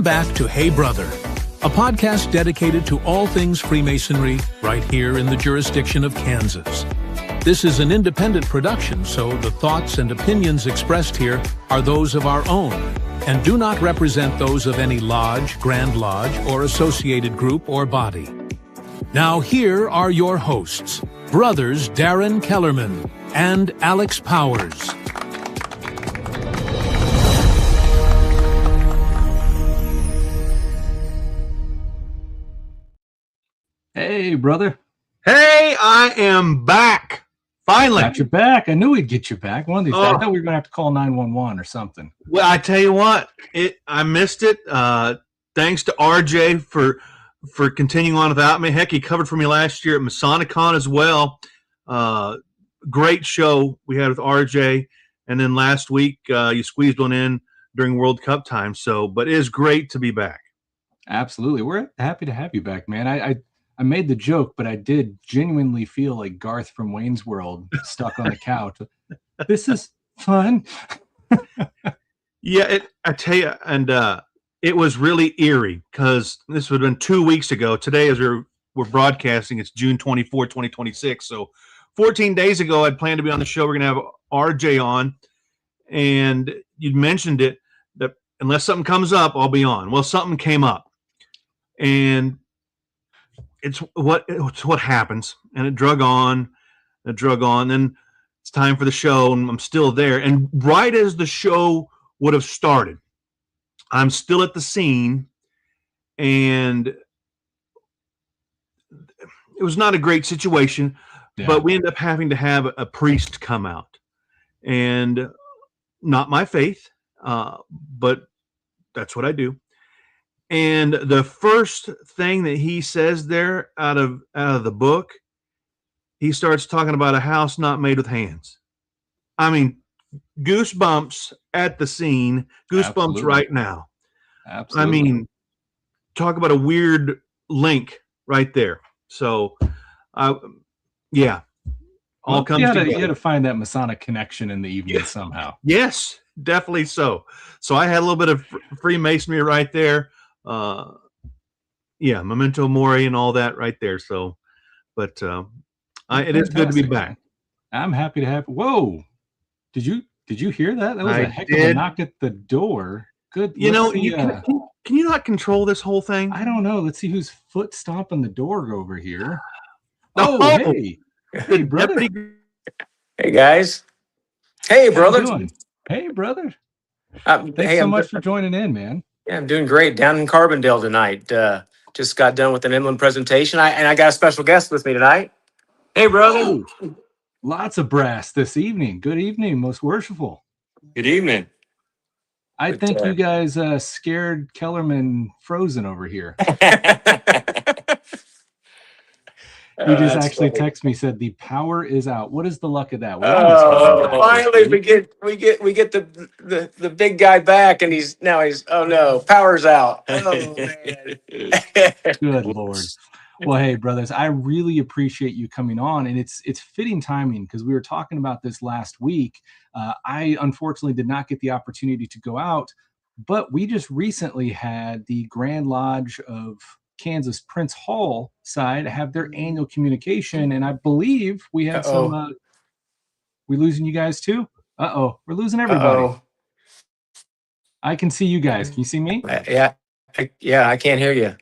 Welcome back to Hey Brother, a podcast dedicated to all things Freemasonry right here in the jurisdiction of Kansas. This is an independent production, so the thoughts and opinions expressed here are those of our own and do not represent those of any lodge, Grand Lodge, or associated group or body. Now here are your hosts, brothers Darren Kellerman and Alex Powers. Hey, brother. Hey, I am back. Finally. Got you back. I knew we'd get you back. One of these days. I thought we were going to have to call 911 or something. Well, I tell you what, I missed it. Thanks to RJ for continuing on without me. Heck, he covered for me last year at Masonicon as well. Great show we had with RJ. And then last week, you squeezed one in during World Cup time. But it is great to be back. Absolutely. We're happy to have you back, man. I made the joke, but I did genuinely feel like Garth from Wayne's World stuck on the couch. This is fun. Yeah, I tell you, and it was really eerie because this would have been 2 weeks ago. Today, as we're broadcasting, it's June 24, 2026. So 14 days ago, I'd planned to be on the show. We're going to have RJ on, and you'd mentioned it, that unless something comes up, I'll be on. Well, something came up, and it's what happens, and it drug on. Then it's time for the show, and I'm still there. And right as the show would have started, I'm still at the scene, and it was not a great situation. Yeah. But we ended up having to have a priest come out, and not my faith, but that's what I do. And the first thing that he says there out of the book, he starts talking about a house not made with hands. I mean, goosebumps at the scene, goosebumps Absolutely. Right now. Absolutely. I mean, talk about a weird link right there. So, yeah, all comes together. You had to find that Masonic connection in the evening somehow. Yes, definitely so. So I had a little bit of Freemasonry right there. Memento mori and all that right there. So, but it is good to be back. I'm happy to have. Whoa, did you hear that? That was a heck of a knock at the door. Good. Can you not control this whole thing? I don't know. Let's see whose foot stomping the door over here. Hey, brother. Hey, guys. Hey, brother. Hey, brother. Thanks so much for joining in, man. Yeah, I'm doing great down in Carbondale tonight. Just got done with an inland presentation, and I got a special guest with me tonight. Hey, brother. Oh, lots of brass this evening. Good evening, most worshipful. Good evening. I think you guys scared Kellerman frozen over here. He just actually texted me, said the power is out. What is the luck of that? Finally we get the big guy back, and he's oh no, power's out. Oh man. Good Lord. Well, hey, brothers, I really appreciate you coming on, and it's fitting timing because we were talking about this last week. I unfortunately did not get the opportunity to go out, but we just recently had the Grand Lodge of Kansas Prince Hall side have their annual communication, and I believe we had some. We losing you guys too? We're losing everybody. I can see you guys. Can you see me? Yeah, I can't hear you.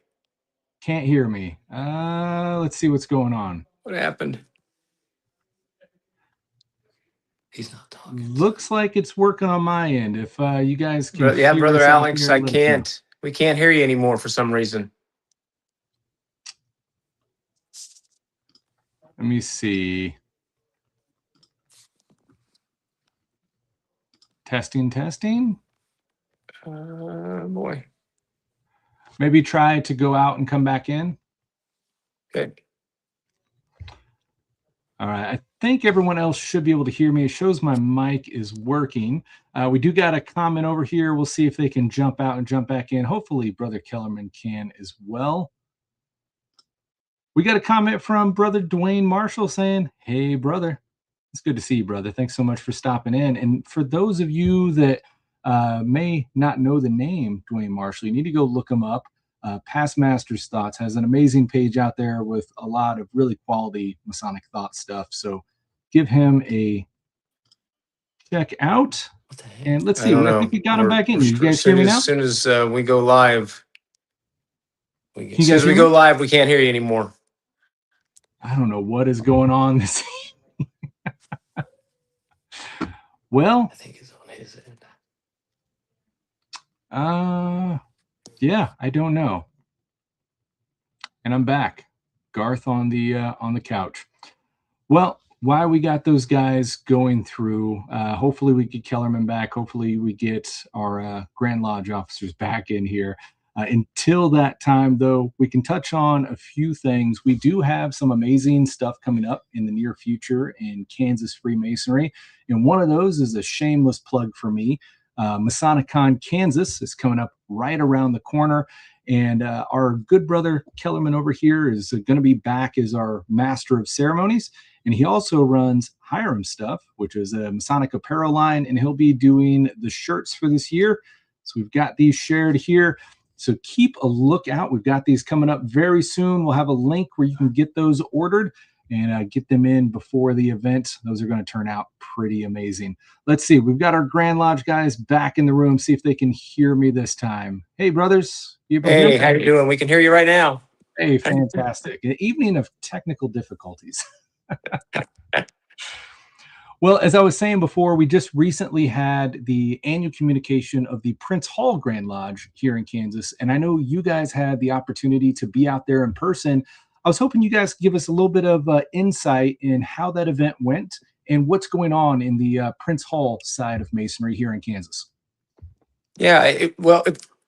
Can't hear me. Let's see what's going on. What happened? He's not talking. Looks like it's working on my end. If you guys can, yeah, brother Alex, I can't. We can't hear you anymore for some reason. Let me see. Testing. Boy. Maybe try to go out and come back in. Good. All right. I think everyone else should be able to hear me. It shows my mic is working. We do got a comment over here. We'll see if they can jump out and jump back in. Hopefully, Brother Kellerman can as well. We got a comment from Brother Dwayne Marshall saying, hey, brother. It's good to see you, brother. Thanks so much for stopping in. And for those of you that may not know the name Dwayne Marshall, you need to go look him up. Past Masters Thoughts has an amazing page out there with a lot of really quality Masonic thought stuff. So give him a check out. And let's I see. don't I know. think we got him back in. You guys hear Soon me as now? soon as we go live, Can you as soon guys as we hear go me? live, we can't hear you anymore. I don't know what is going on this. Well, I think it's on his end. yeah, I don't know. And I'm back. Garth on the couch. Well, while we got those guys going through, hopefully we get Kellerman back. Hopefully we get our Grand Lodge officers back in here. Until that time, though, we can touch on a few things. We do have some amazing stuff coming up in the near future in Kansas Freemasonry. And one of those is a shameless plug for me. MasonicCon Kansas is coming up right around the corner. And our good brother Kellerman over here is going to be back as our master of ceremonies. And he also runs Hiram Stuff, which is a Masonic apparel line, and he'll be doing the shirts for this year. So we've got these shared here. So keep a lookout. We've got these coming up very soon. We'll have a link where you can get those ordered and get them in before the event. Those are going to turn out pretty amazing. Let's see. We've got our Grand Lodge guys back in the room. See if they can hear me this time. Hey, brothers. Hey, how you doing? We can hear you right now. Hey, fantastic. An evening of technical difficulties. Well, as I was saying before, we just recently had the annual communication of the Prince Hall Grand Lodge here in Kansas. And I know you guys had the opportunity to be out there in person. I was hoping you guys could give us a little bit of insight in how that event went and what's going on in the Prince Hall side of Masonry here in Kansas. Yeah,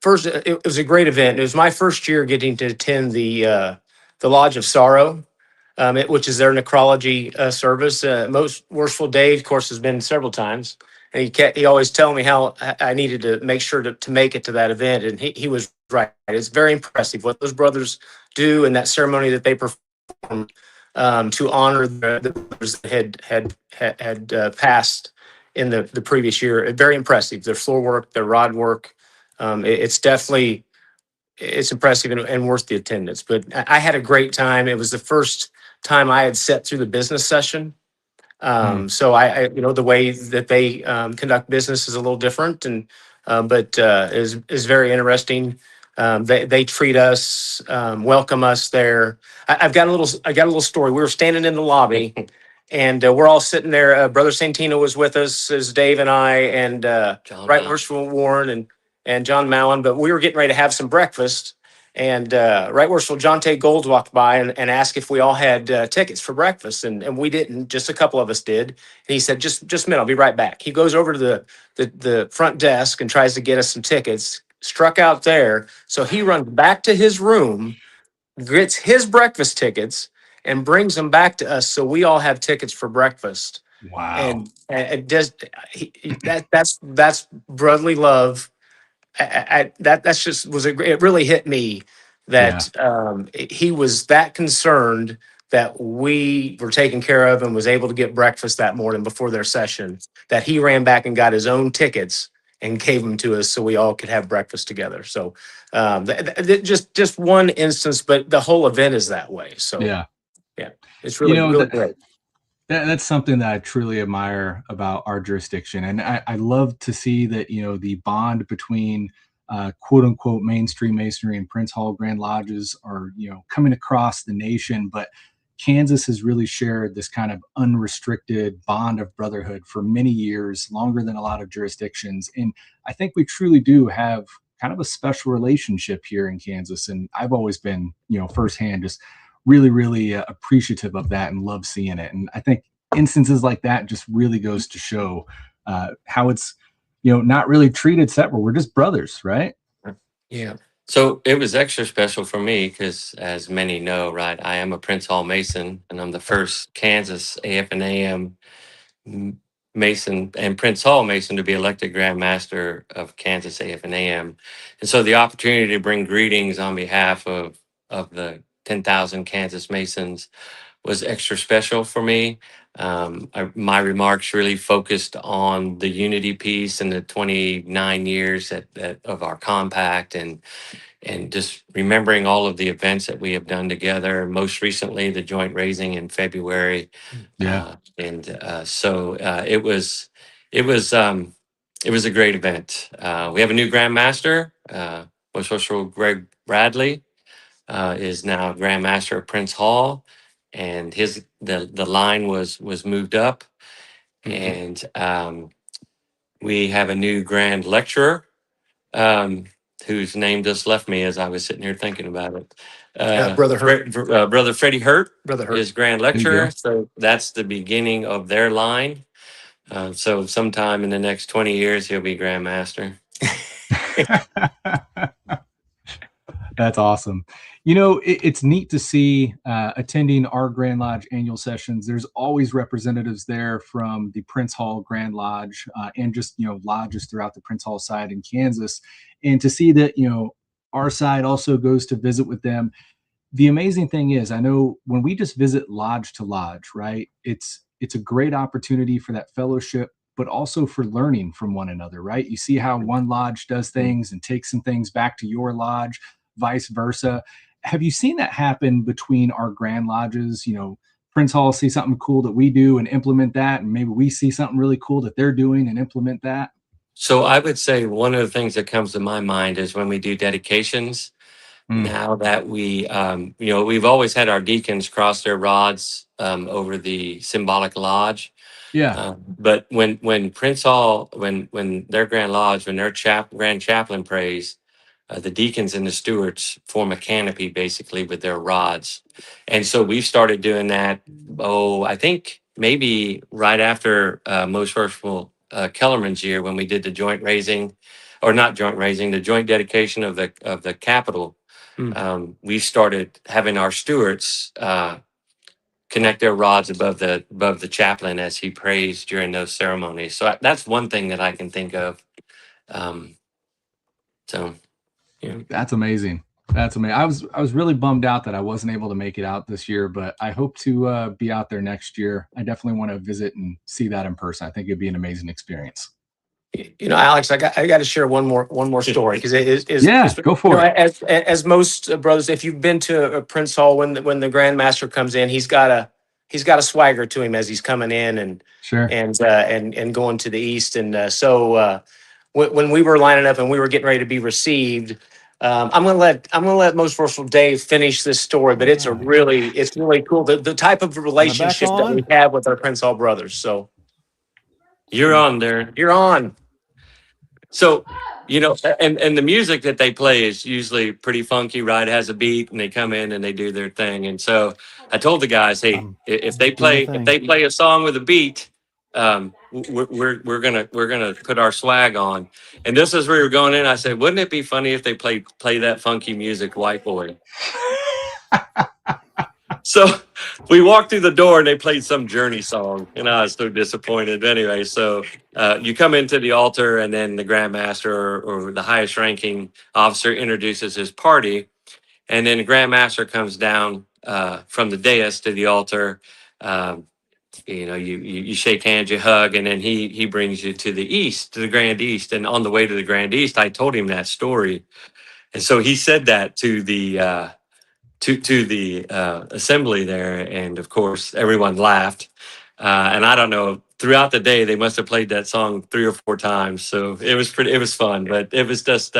first, it was a great event. It was my first year getting to attend the Lodge of Sorrow, which is their necrology service. Most Worshipful Dave, of course, has been several times, and he always tell me how I needed to make sure to make it to that event, and he was right. It's very impressive what those brothers do and that ceremony that they perform to honor the brothers that had passed in the previous year. Very impressive. Their floor work, their rod work. It's definitely impressive and worth the attendance. But I had a great time. It was the first time I had sat through the business session. So the way that they conduct business is a little different, but is very interesting. They treat us, welcome us there. I got a little story. We were standing in the lobby, and we're all sitting there. Brother Santino was with us, as Dave and I, and Right Worshipful Warren and John Mallon. But we were getting ready to have some breakfast, and Right Worshipful John Tate Gold walked by and asked if we all had tickets for breakfast, and we didn't. Just a couple of us did. And he said, "Just a minute, I'll be right back." He goes over to the front desk and tries to get us some tickets. Struck out there, so he runs back to his room, gets his breakfast tickets, and brings them back to us, so we all have tickets for breakfast. Wow. And just that's brotherly love. That's just it really hit me that he was that concerned that we were taken care of and was able to get breakfast that morning before their session, that he ran back and got his own tickets and gave them to us so we all could have breakfast together. So just one instance, but the whole event is that way. So yeah, it's really, really great. That's something that I truly admire about our jurisdiction. And I love to see that, the bond between quote unquote mainstream Masonry and Prince Hall Grand Lodges are, coming across the nation. But Kansas has really shared this kind of unrestricted bond of brotherhood for many years, longer than a lot of jurisdictions. And I think we truly do have kind of a special relationship here in Kansas. And I've always been, firsthand, just really, really appreciative of that and love seeing it. And I think instances like that just really goes to show how it's, not really treated separate. We're just brothers, right? Yeah. So it was extra special for me because, as many know, right, I am a Prince Hall Mason, and I'm the first Kansas AF and AM Mason and Prince Hall Mason to be elected Grand Master of Kansas AF and AM. And so the opportunity to bring greetings on behalf of the 10,000 Kansas Masons was extra special for me. My remarks really focused on the unity piece and the 29 years of our compact, and just remembering all of the events that we have done together. Most recently, the joint raising in February. Yeah. It was a great event. We have a new Grand Master, Most Social Greg Bradley is now Grand Master of Prince Hall, and the line was moved up, and we have a new Grand Lecturer, whose name just left me as I was sitting here thinking about it. Brother Hurt. Brother Freddie Hurt Brother Hurt. is Grand There you go. Lecturer, so that's the beginning of their line. So sometime in the next 20 years, he'll be Grand Master. That's awesome. You know, it's neat to see attending our Grand Lodge annual sessions. There's always representatives there from the Prince Hall Grand Lodge and just, you know, lodges throughout the Prince Hall side in Kansas. And to see that, you know, our side also goes to visit with them. The amazing thing is, I know when we just visit lodge to lodge, right? It's a great opportunity for that fellowship, but also for learning from one another, right? You see how one lodge does things and takes some things back to your lodge, vice versa. Have you seen that happen between our grand lodges? You know, Prince Hall see something cool that we do and implement that, and maybe we see something really cool that they're doing and implement that. So I would say one of the things that comes to my mind is when we do dedications. Now that we, we've always had our deacons cross their rods over the symbolic lodge. Yeah. But when Prince Hall, when their Grand Lodge, when their Grand Chaplain prays, the deacons and the stewards form a canopy basically with their rods. And so we've started doing that, I think maybe right after Most Worshipful Kellerman's year, when we did the joint raising, or not joint raising, the joint dedication of the Capitol. We started having our stewards connect their rods above the chaplain as he prays during those ceremonies. So that's one thing that I can think of. That's amazing. That's amazing. I was really bummed out that I wasn't able to make it out this year, but I hope to be out there next year. I definitely want to visit and see that in person. I think it'd be an amazing experience. You know, Alex, I got to share one more story, because it is go for it. As most brothers, if you've been to a Prince Hall, when the Grand Master comes in, he's got a swagger to him as he's coming in and Sure. and going to the east. And so when we were lining up and we were getting ready to be received, I'm gonna let Most Worshipful Dave finish this story, but it's really cool, the type of relationship that we have with our Prince Hall brothers. So you're on there. You're on. So, you know, and the music that they play is usually pretty funky, right? It has a beat, and they come in and they do their thing. And so I told the guys, hey, if they play a song with a beat, we're gonna put our swag on. And just as we were going in, I said, wouldn't it be funny if they play that funky music, White Boy? So we walked through the door and they played some Journey song, and I was so disappointed. Anyway, so you come into the altar, and then the Grand Master or the highest ranking officer introduces his party, and then the Grand Master comes down from the dais to the altar. You shake hands, you hug, and then he brings you to the east, to the Grand East. And on the way to the Grand East, I told him that story, and so he said that to the assembly there, and of course everyone laughed, and I don't know, throughout the day they must have played that song 3 or 4 times, so it was fun. But it was just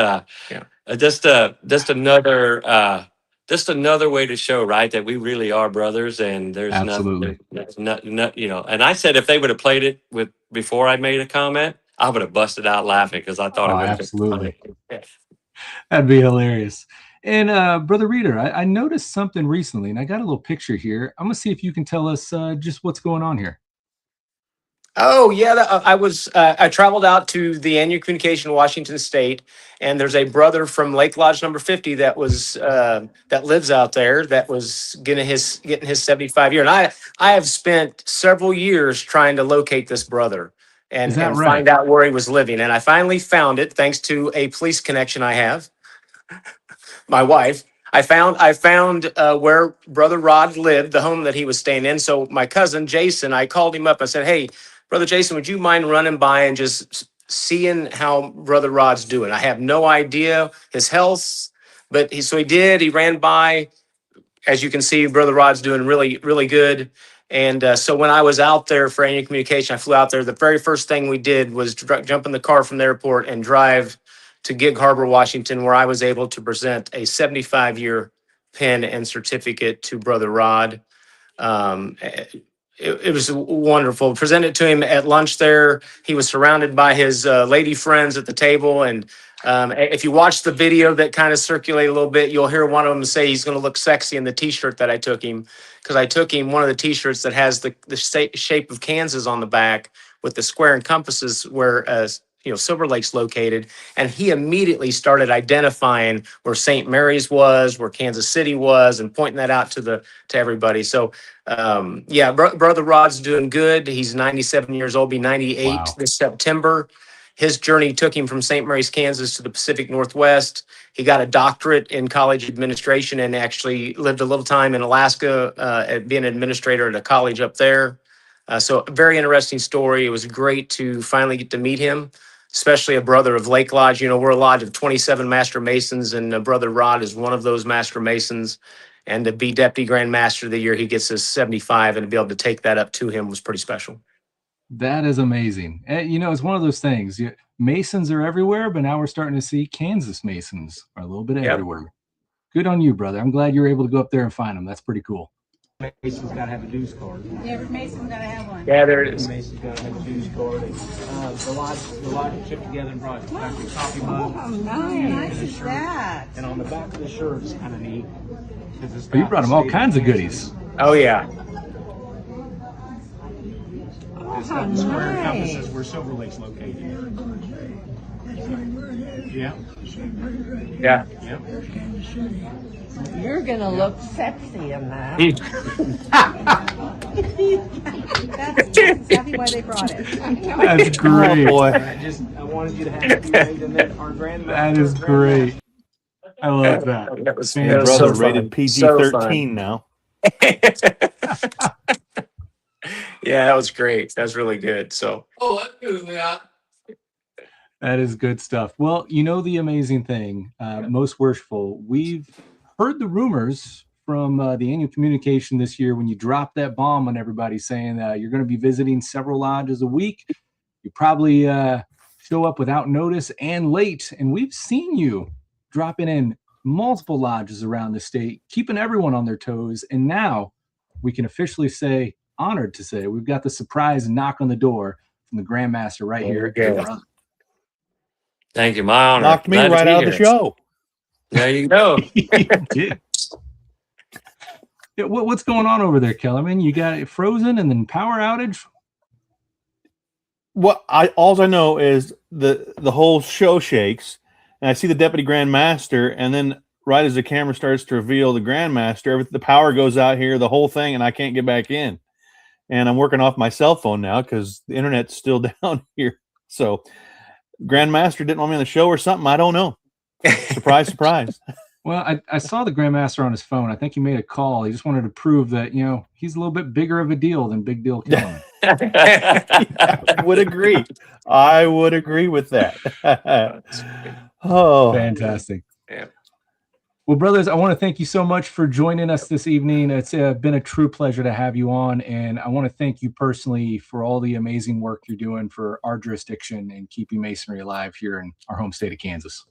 another way to show, right, that we really are brothers, and there's Absolutely. nothing, and I said if they would have played it before I made a comment, I would have busted out laughing, because I thought it would have been absolutely funny. That'd be hilarious. And Brother Reader, I noticed something recently, and I got a little picture here. I'm gonna see if you can tell us just what's going on here. Oh yeah, I traveled out to the annual communication in Washington State, and there's a brother from Lake Lodge number 50 that lives out there, that was getting his 75 year. And I have spent several years trying to locate this brother and find out where he was living, and I finally found it thanks to a police connection I have. My wife. I found where Brother Rod lived, the home that he was staying in. So my cousin Jason, I called him up. I said, "Hey, Brother Jason, would you mind running by and just seeing how Brother Rod's doing? I have no idea his health, but he did. He ran by. As you can see, Brother Rod's doing really, really good. And so when I was out there for annual communication, I flew out there. The very first thing we did was jump in the car from the airport and drive to Gig Harbor, Washington, where I was able to present a 75-year pin and certificate to Brother Rod. Um, it was wonderful. Presented to him at lunch there. He was surrounded by his lady friends at the table. And if you watch the video that kind of circulate a little bit, you'll hear one of them say he's going to look sexy in the T-shirt that I took him, because I took him one of the T-shirts that has the shape of Kansas on the back with the square and compasses where Silver Lake's located, and he immediately started identifying where St. Mary's was, where Kansas City was, and pointing that out to everybody. So Brother Rod's doing good. He's 97 years old, be 98 Wow. this September. His journey took him from St. Mary's, Kansas to the Pacific Northwest. He got a doctorate in college administration and actually lived a little time in Alaska, being an administrator at a college up there. So a very interesting story. It was great to finally get to meet him, especially a brother of Lake Lodge. We're a lodge of 27 Master Masons, and Brother Rod is one of those Master Masons. And to be Deputy Grand Master of the year, he gets his 75, and to be able to take that up to him was pretty special. That is amazing. It's one of those things. Masons are everywhere, but now we're starting to see Kansas Masons are a little bit everywhere. Good on you, brother. I'm glad you're able to go up there and find them. That's pretty cool. Mason's got to have a dues card. Yeah, every Mason's got to have one. Yeah, there it is. Mason's got to have a dues card. The lodge chipped together and brought back a coffee mug. Oh, nice is that? And on the back of the shirt is kind of neat. Oh, you brought him all kinds of goodies. Oh, yeah. It's got the square and compasses where Silver Lake's located. Yeah. Yeah. Yep. You're going to look sexy in that. That's exactly why they brought it. That's great. Oh, boy. I wanted you to have it made, and then our grandmother. That is great. I love that. That was, Man, that was Brother so rated fun. PG-13 now. Yeah, that was great. That was really good. So, That is good stuff. Well, the amazing thing, most worshipful, we've heard the rumors from the annual communication this year when you dropped that bomb on everybody saying you're going to be visiting several lodges a week. You probably show up without notice and late. And we've seen you dropping in multiple lodges around the state, keeping everyone on their toes. And now we can officially say, honored to say, we've got the surprise knock on the door from the Grandmaster right here. Thank you. My honor. Knocked me Glad to right be out of the here. show. There you go. Yeah. What's going on over there, Kellerman? You got it frozen and then power outage? All I know is the whole show shakes, and I see the Deputy Grand Master, and then right as the camera starts to reveal the Grand Master, the power goes out here, the whole thing, and I can't get back in. And I'm working off my cell phone now because the internet's still down here. So Grand Master didn't want me on the show or something. I don't know. Surprise, surprise. Well, I saw the Grandmaster on his phone. I think he made a call. He just wanted to prove that, he's a little bit bigger of a deal than Big Deal Kellerman. I would agree. I would agree with that. Oh, fantastic. Yeah. Well, brothers, I want to thank you so much for joining us this evening. It's been a true pleasure to have you on, and I want to thank you personally for all the amazing work you're doing for our jurisdiction and keeping Masonry alive here in our home state of Kansas.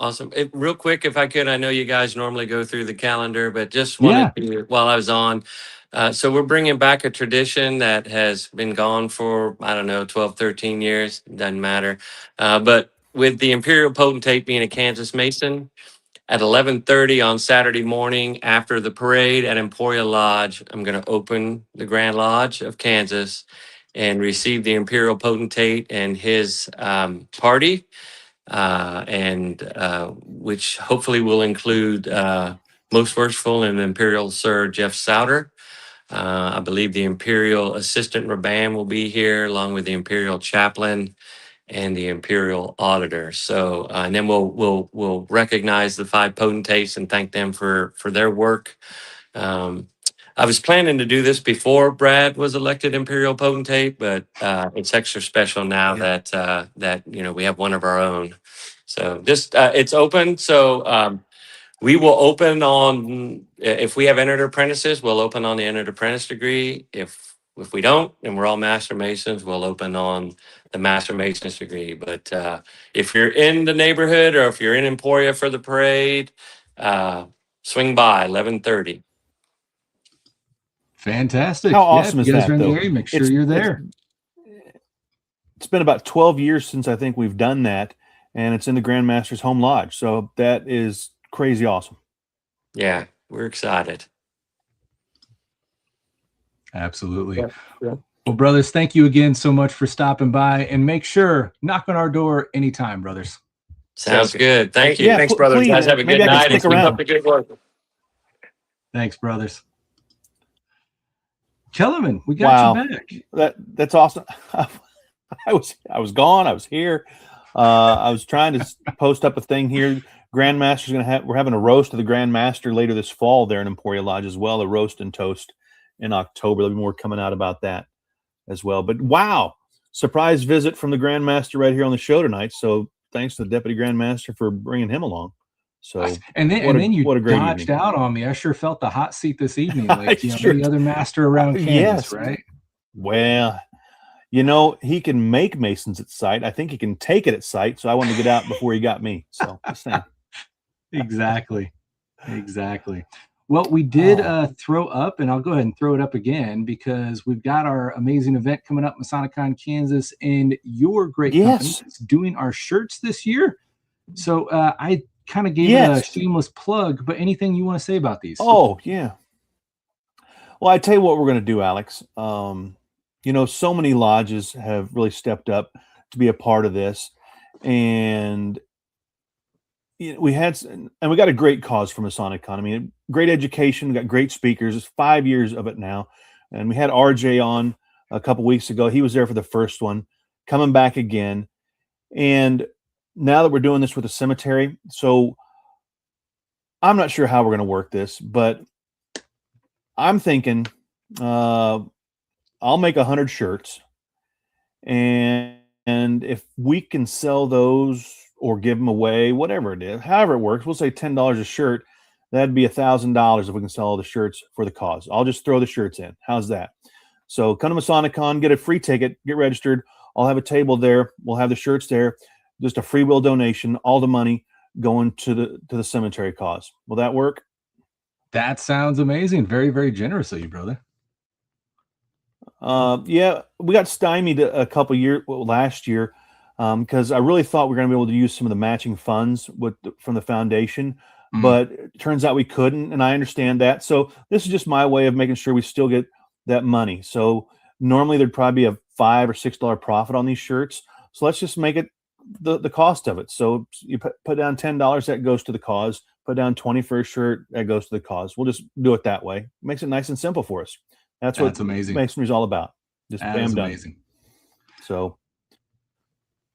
Awesome. Real quick, if I could, I know you guys normally go through the calendar, but just wanted to, while I was on, so we're bringing back a tradition that has been gone for, 12, 13 years, doesn't matter. But with the Imperial Potentate being a Kansas Mason, at 11:30 on Saturday morning after the parade at Emporia Lodge, I'm going to open the Grand Lodge of Kansas and receive the Imperial Potentate and his party. Which hopefully will include Most Worshipful and Imperial Sir Jeff Souter. I believe the Imperial Assistant Rabban will be here, along with the Imperial Chaplain and the Imperial Auditor. So, and then we'll recognize the 5 potentates and thank them for their work. I was planning to do this before Brad was elected Imperial Potentate, but it's extra special now that we have one of our own. So just it's open. So we will open on, if we have entered apprentices, we'll open on the entered apprentice degree. If we don't, and we're all Master Masons, we'll open on the Master Masons degree. But if you're in the neighborhood or if you're in Emporia for the parade, swing by 11:30. Fantastic. How awesome if is you guys that, are in though? the area, make sure you're there. It's been about 12 years since I think we've done that, and it's in the Grandmaster's home lodge. So that is crazy awesome. Yeah, we're excited. Absolutely. Yeah. Well, brothers, thank you again so much for stopping by, and make sure knock on our door anytime, brothers. Sounds good. Thank you. Yeah, Thanks, brothers. please, Guys, have a maybe good I can night. stick And keep around. up the good work. Thanks, brothers. Kellerman, we got you back. That's awesome. I was gone. I was here. I was trying to post up a thing here. Grandmaster's we're having a roast of the Grandmaster later this fall there in Emporia Lodge as well. A roast and toast in October. There'll be more coming out about that as well. But wow, surprise visit from the Grandmaster right here on the show tonight. So thanks to the Deputy Grandmaster for bringing him along. So and then you what a great dodged evening. out on me. I sure felt the hot seat this evening, like Sure. any other master around Kansas, Yes. right? Well, he can make Masons at sight. I think he can take it at sight. So I wanted to get out before he got me. So just saying. Exactly. Well, we did Oh. throw up, and I'll go ahead and throw it up again because we've got our amazing event coming up, MasoniCon Kansas, and your great company is doing our shirts this year. So I kind of gave it a shameless plug, but anything you want to say about these? Oh, yeah. Well, I tell you what we're going to do, Alex. So many lodges have really stepped up to be a part of this, and we got a great cause for MasoniCon. I mean, great education, we got great speakers. It's 5 years of it now, and we had RJ on a couple weeks ago. He was there for the first one, coming back again, and now that we're doing this with the cemetery, so I'm not sure how we're going to work this, but I'm thinking I'll make 100 shirts, and if we can sell those or give them away, whatever it is, however it works, we'll say $10 a shirt. That'd be $1,000 if we can sell all the shirts for the cause. I'll just throw the shirts in. How's that? So come to MasoniCon, get a free ticket, get registered. I'll have a table there. We'll have the shirts there. Just a free will donation. All the money going to the cemetery cause. Will that work? That sounds amazing. Very, very generous of you, brother. Yeah, we got stymied a couple years last year because I really thought we were going to be able to use some of the matching funds from the foundation, but it turns out we couldn't, and I understand that. So this is just my way of making sure we still get that money. So normally there'd probably be a $5 or $6 profit on these shirts. So let's just make it the cost of it. So you put down $10, that goes to the cause. Put down $20 for a shirt, that goes to the cause. We'll just do it that way. Makes it nice and simple for us. That's what amazing. Masonry is all about. Just bam, done. Amazing.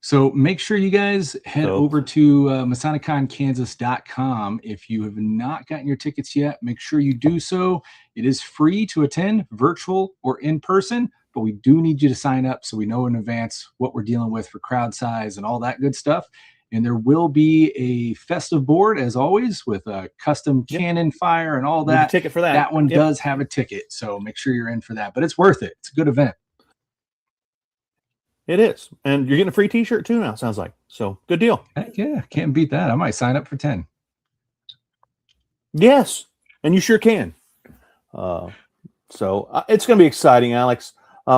So make sure you guys head over to MasoniConKansas.com. If you have not gotten your tickets yet, make sure you do so. It is free to attend, virtual or in person, but we do need you to sign up so we know in advance what we're dealing with for crowd size and all that good stuff. And there will be a festive board, as always, with a custom cannon fire and all that. Ticket for that. That one does have a ticket, so make sure you're in for that. But it's worth it. It's a good event. It is. And you're getting a free t-shirt too now, sounds like. So good deal. Heck yeah, can't beat that. I might sign up for 10. Yes, and you sure can. So it's going to be exciting, Alex.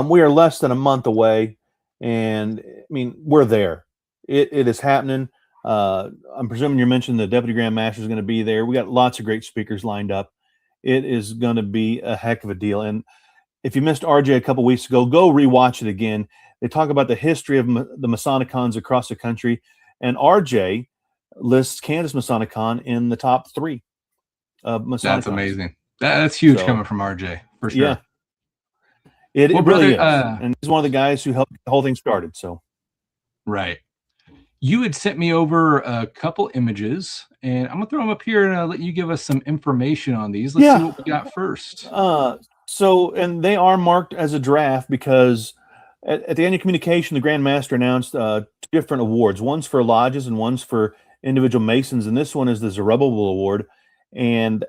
We are less than a month away, and I mean, we're there. It is happening. I'm presuming you mentioned the Deputy Grand Master is going to be there. We got lots of great speakers lined up. It is going to be a heck of a deal. And if you missed RJ a couple weeks ago, go rewatch it again. They talk about the history of the Masonicons across the country, and RJ lists Kansas Masonicon in the top 3 of Masonicons. That's amazing. That's huge coming from RJ, for sure. Yeah, it really is. And he's one of the guys who helped the whole thing started. So, Right. You had sent me over a couple images, and I'm gonna throw them up here and let you give us some information on these. Let's see Yeah. what we got first. And they are marked as a draft because at the annual communication, the Grand Master announced two different awards. One's for lodges and one's for individual Masons, and this one is the Zerubbabel Award. And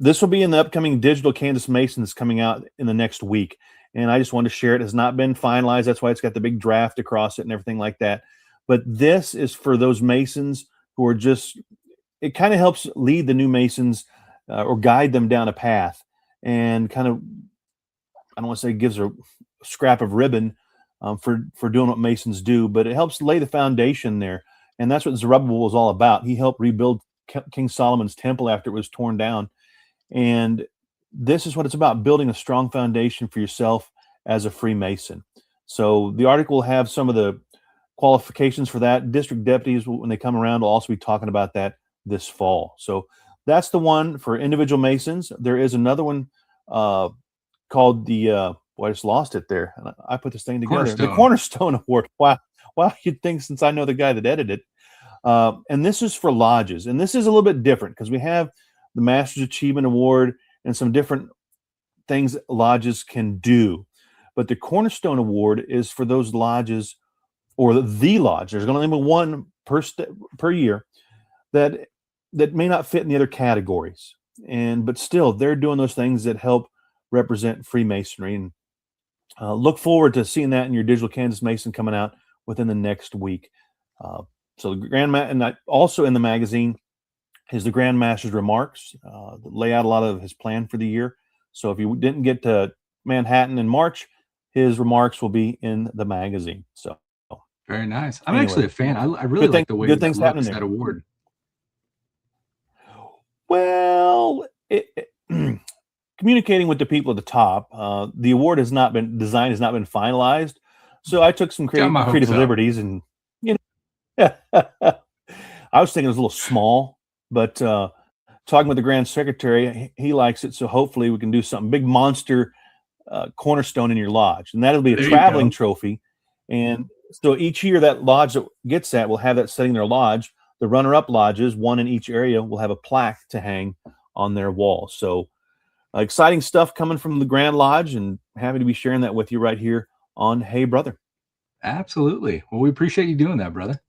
this will be in the upcoming digital Kansas Masons coming out in the next week. And I just wanted to share it. It has not been finalized. That's why it's got the big draft across it and everything like that. But this is for those Masons who are just, it kind of helps lead the new Masons or guide them down a path, and kind of, I don't want to say gives a scrap of ribbon for doing what Masons do, but it helps lay the foundation there. And that's what Zerubbabel was all about. He helped rebuild King Solomon's temple after it was torn down. And this is what it's about, building a strong foundation for yourself as a Freemason. So the article will have some of the qualifications for that. District deputies, when they come around, will also be talking about that this fall. So that's the one for individual Masons. There is another one called the, I just lost it there. I put this thing together. The Cornerstone Award. Wow. You'd think, since I know the guy that edited it. And this is for lodges. And this is a little bit different because we have the Master's Achievement Award and some different things that lodges can do. But the Cornerstone Award is for those lodges, or the lodge. There's going to be one per year that may not fit in the other categories. But still, they're doing those things that help represent Freemasonry. And look forward to seeing that in your digital Kansas Mason coming out within the next week. So the and also in the magazine is the Grand Master's remarks, lay out a lot of his plan for the year. So if you didn't get to Manhattan in March, his remarks will be in the magazine. So very nice. I'm actually a fan. I really like the way good things happening that award. Well, communicating with the people at the top, the award has not been finalized. So I took some creative liberties, and I was thinking it was a little small, but talking with the Grand Secretary, he likes it. So hopefully we can do something big, monster cornerstone in your lodge, and that'll be a traveling trophy. And so each year that lodge that gets that will have that setting in their lodge. The runner-up lodges, one in each area, will have a plaque to hang on their wall. So exciting stuff coming from the Grand Lodge, and happy to be sharing that with you right here on Hey Brother. Absolutely. Well, we appreciate you doing that, brother.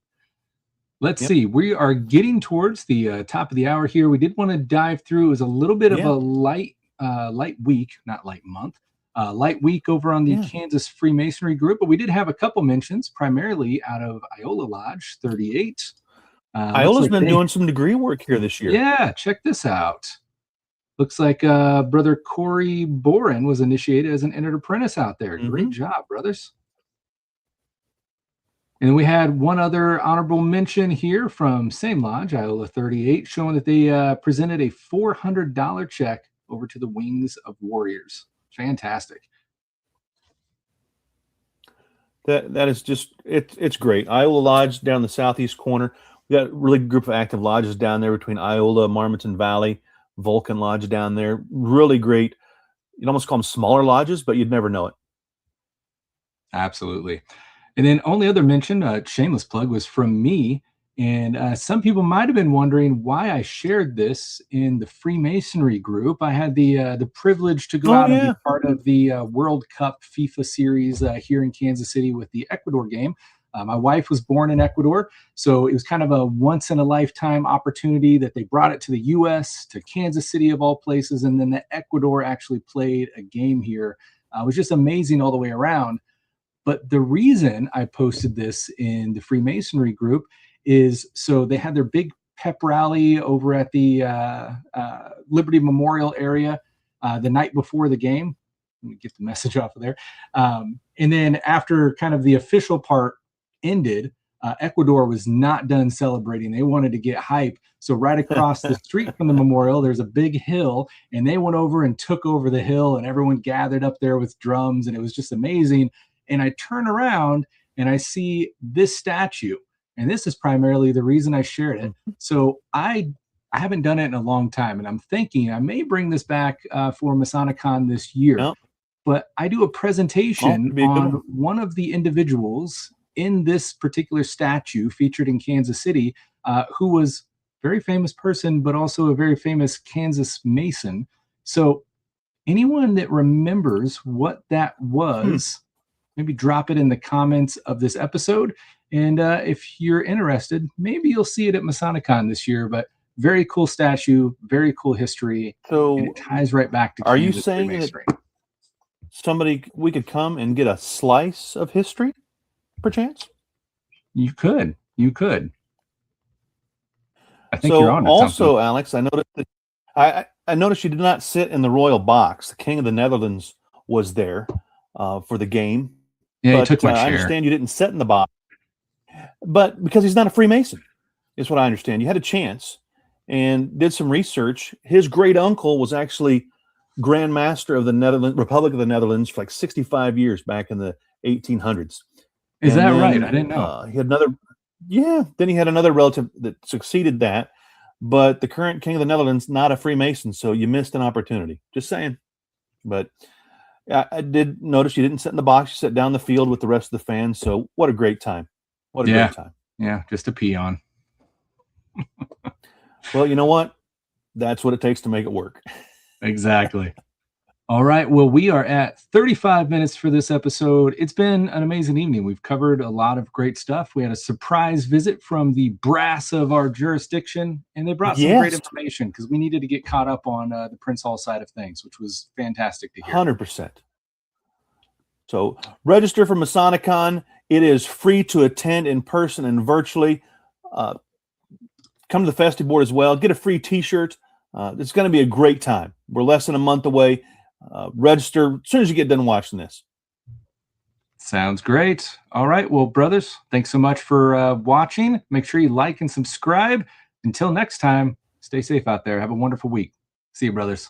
Let's see. We are getting towards the top of the hour here. We did want to dive through. It was a little bit of a light week, not light month, light week over on the Kansas Freemasonry group, but we did have a couple mentions, primarily out of Iola Lodge 38. Iola's been doing some degree work here this year. Yeah, check this out. Looks like Brother Corey Boren was initiated as an entered apprentice out there. Great job, brothers. And we had one other honorable mention here from same lodge, Iola 38, showing that they presented a $400 check over to the Wings of Warriors. Fantastic. That is just, it's great. Iola Lodge down the southeast corner. We got a really good group of active lodges down there between Iola, Marmonton Valley, Vulcan Lodge down there. Really great. You'd almost call them smaller lodges, but you'd never know it. Absolutely. And then only other mention, shameless plug, was from me. And some people might have been wondering why I shared this in the Freemasonry group. I had the privilege to go out and be part of the World Cup FIFA series here in Kansas City with the Ecuador game. My wife was born in Ecuador, so it was kind of a once-in-a-lifetime opportunity that they brought it to the U.S., to Kansas City of all places, and then the Ecuador actually played a game here. It was just amazing all the way around. But the reason I posted this in the Freemasonry group is so they had their big pep rally over at the Liberty Memorial area the night before the game. Let me get the message off of there. And then after kind of the official part ended, Ecuador was not done celebrating. They wanted to get hype. So right across the street from the memorial, there's a big hill, and they went over and took over the hill, and everyone gathered up there with drums, and it was just amazing. And I turn around and I see this statue, and this is primarily the reason I shared it. So I haven't done it in a long time, and I'm thinking I may bring this back for Masonicon this year. But I do a presentation on one of the individuals in this particular statue featured in Kansas City, who was a very famous person, but also a very famous Kansas Mason. So anyone that remembers what that was, maybe drop it in the comments of this episode. And if you're interested, maybe you'll see it at Masonicon this year. But very cool statue, very cool history. So and it ties right back to are you Kansas saying that Freemasonry. we could come and get a slice of history, perchance? You could. I think So you're on. also, Alex, I noticed that I noticed you did not sit in the royal box. The King of the Netherlands was there for the game. Yeah, but, he took my I chair. understand you didn't sit in the box, but because he's not a Freemason, is what I understand. You had a chance and did some research. His great uncle was actually Grand Master of the Republic of the Netherlands for like 65 years back in the 1800s. Is And that then, right? I didn't know. He had another, then he had another relative that succeeded that. But the current King of the Netherlands, not a Freemason, so you missed an opportunity. Just saying. But I did notice you didn't sit in the box. You sat down the field with the rest of the fans. So what a great time. What a great time. Yeah, just a peon. Well, you know what? That's what it takes to make it work. Exactly. All right. Well, we are at 35 minutes for this episode. It's been an amazing evening. We've covered a lot of great stuff. We had a surprise visit from the brass of our jurisdiction, and they brought some great information because we needed to get caught up on the Prince Hall side of things, which was fantastic to hear. 100%. So register for Masonicon. It is free to attend in person and virtually. Come to the Festive Board as well. Get a free T-shirt. It's going to be a great time. We're less than a month away. Register as soon as you get done watching this. Sounds great. All right. Well, brothers, thanks so much for watching. Make sure you like and subscribe. Until next time, stay safe out there. Have a wonderful week. See you, brothers.